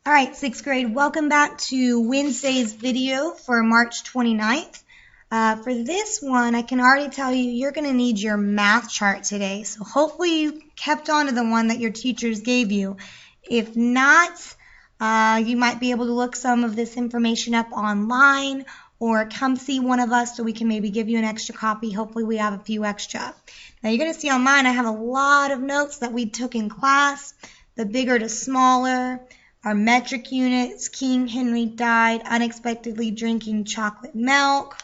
All right, sixth grade, welcome back to Wednesday's video for March 29th. For this one, I can already tell you, you're going to need your math chart today. So hopefully you kept on to the one that your teachers gave you. If not, you might be able to look some of this information up online or come see one of us so we can maybe give you an extra copy. Hopefully we have a few extra. Now you're going to see on mine, I have a lot of notes that we took in class, the bigger to smaller, our metric units, King Henry died unexpectedly drinking chocolate milk.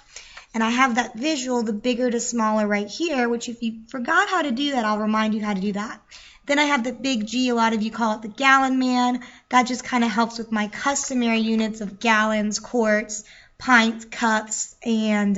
And I have that visual, the bigger to smaller right here, which if you forgot how to do that, I'll remind you how to do that. Then I have the big G, a lot of you call it the gallon man. That just kind of helps with my customary units of gallons, quarts, pints, cups, and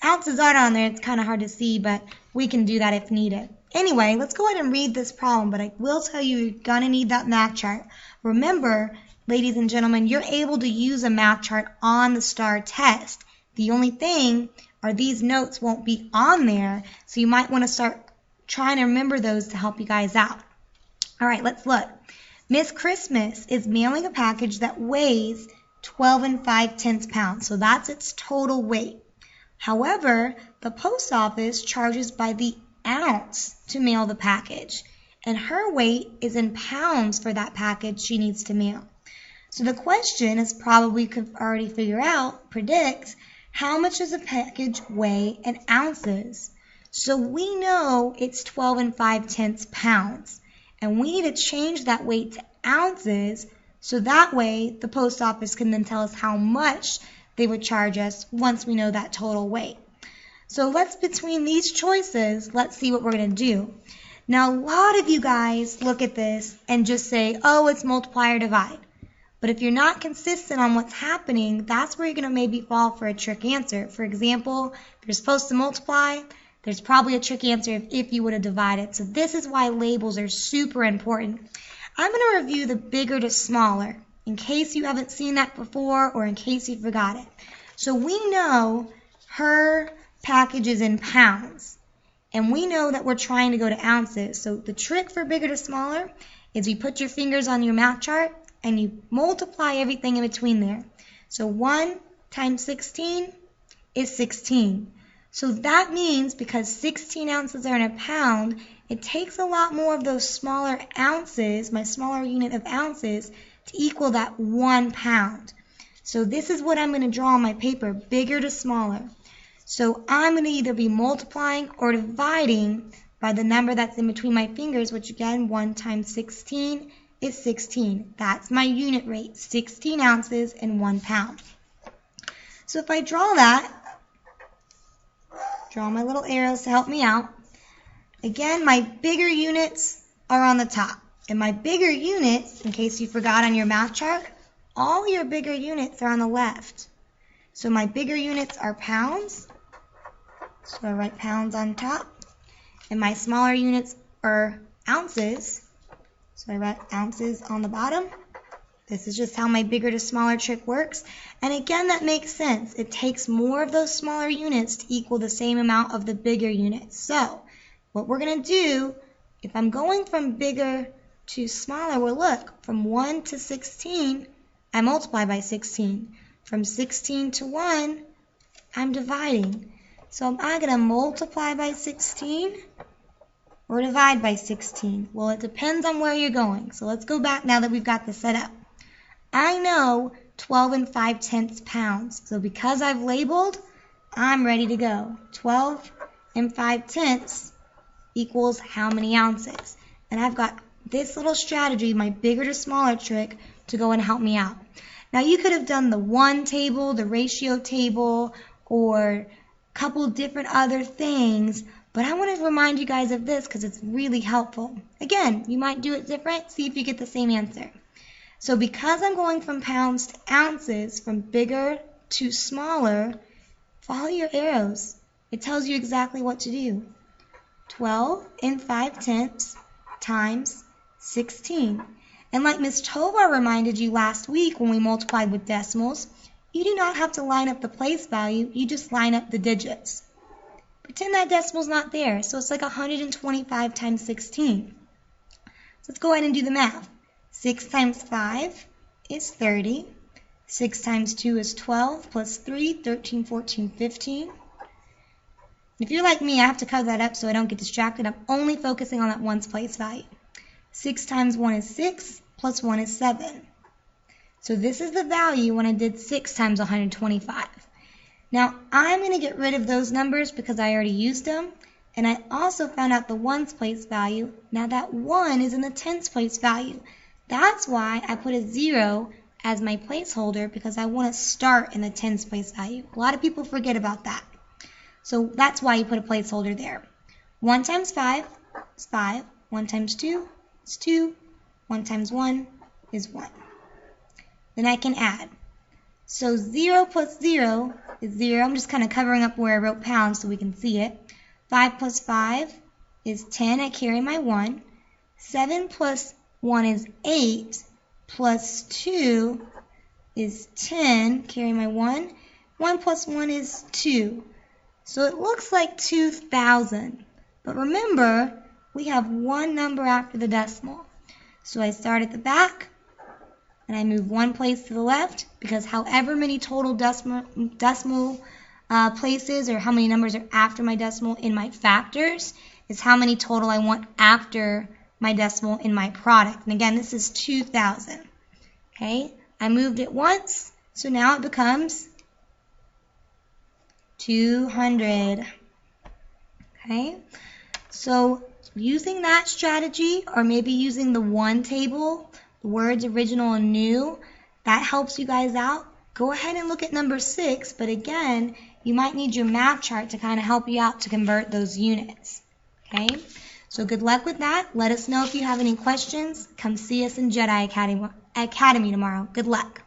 ounces aren't on there. It's kind of hard to see, but we can do that if needed. Anyway, let's go ahead and read this problem, but I will tell you you're going to need that math chart. Remember, ladies and gentlemen, you're able to use a math chart on the STAR test. The only thing are these notes won't be on there, so you might want to start trying to remember those to help you guys out. All right, let's look. Miss Christmas is mailing a package that weighs 12 5/10 pounds, so that's its total weight. However, the post office charges by the ounce to mail the package, and her weight is in pounds for that package she needs to mail. So the question, as probably you could already figure out, predict, how much does a package weigh in ounces? So we know it's 12 5/10 pounds, and we need to change that weight to ounces so that way the post office can then tell us how much they would charge us once we know that total weight. So between these choices, let's see what we're going to do. Now, a lot of you guys look at this and just say, oh, it's multiply or divide. But if you're not consistent on what's happening, that's where you're going to maybe fall for a trick answer. For example, if you're supposed to multiply, there's probably a trick answer if you would have divided. So this is why labels are super important. I'm going to review the bigger to smaller in case you haven't seen that before or in case you forgot it. So we know her package is in pounds, and we know that we're trying to go to ounces. So the trick for bigger to smaller is you put your fingers on your math chart and you multiply everything in between there. So 1 times 16 is 16. So that means because 16 ounces are in a pound, it takes a lot more of those smaller ounces, my smaller unit of ounces, to equal that 1 pound. So this is what I'm going to draw on my paper, bigger to smaller. So I'm going to either be multiplying or dividing by the number that's in between my fingers, which again, 1 times 16 is 16. That's my unit rate, 16 ounces in 1 pound. So if I draw that, draw my little arrows to help me out. Again, my bigger units are on the top. And my bigger units, in case you forgot on your math chart, all your bigger units are on the left. So my bigger units are pounds. So I write pounds on top. And my smaller units are ounces. So I write ounces on the bottom. This is just how my bigger to smaller trick works. And again, that makes sense. It takes more of those smaller units to equal the same amount of the bigger units. So what we're going to do, if I'm going from bigger to smaller, well, look, from 1 to 16, I multiply by 16. From 16 to 1, I'm dividing. So am I going to multiply by 16 or divide by 16? Well, it depends on where you're going. So let's go back now that we've got this set up. I know 12 5/10 pounds. So because I've labeled, I'm ready to go. 12 5/10 equals how many ounces? And I've got this little strategy, my bigger to smaller trick, to go and help me out. Now you could have done the 1 table, the ratio table, or a couple different other things, but I want to remind you guys of this because it's really helpful. Again, you might do it different, see if you get the same answer. So because I'm going from pounds to ounces, from bigger to smaller, follow your arrows. It tells you exactly what to do. 12 5/10 times 16. And like Ms. Tovar reminded you last week when we multiplied with decimals, you do not have to line up the place value, you just line up the digits. Pretend that decimal's not there, so it's like 125 times 16. So let's go ahead and do the math. 6 times 5 is 30. 6 times 2 is 12, plus 3, 13, 14, 15. If you're like me, I have to cover that up so I don't get distracted. I'm only focusing on that ones place value. 6 times 1 is 6, plus 1 is 7. So this is the value when I did 6 times 125. Now, I'm going to get rid of those numbers because I already used them. And I also found out the ones place value. Now that 1 is in the tens place value. That's why I put a 0 as my placeholder, because I want to start in the tens place value. A lot of people forget about that. So that's why you put a placeholder there. 1 times 5 is 5. 1 times 2 is 2. 1 times 1 is 1. Then I can add. So 0 plus 0 is 0. I'm just kind of covering up where I wrote pounds so we can see it. 5 plus 5 is 10. I carry my 1. 7 plus 1 is 8. Plus 2 is 10. Carry my 1. 1 plus 1 is 2. So it looks like 2,000. But remember, we have one number after the decimal. So I start at the back, and I move one place to the left, because however many total decimal places or how many numbers are after my decimal in my factors is how many total I want after my decimal in my product. And again, this is 2,000. Okay, I moved it once, so now it becomes 200. Okay, so using that strategy, or maybe using the one table, words original and new, that helps you guys out. Go ahead and look at number 6, but again, you might need your math chart to kind of help you out to convert those units. Okay, so good luck with that. Let us know if you have any questions. Come see us in Jedi Academy tomorrow. Good luck.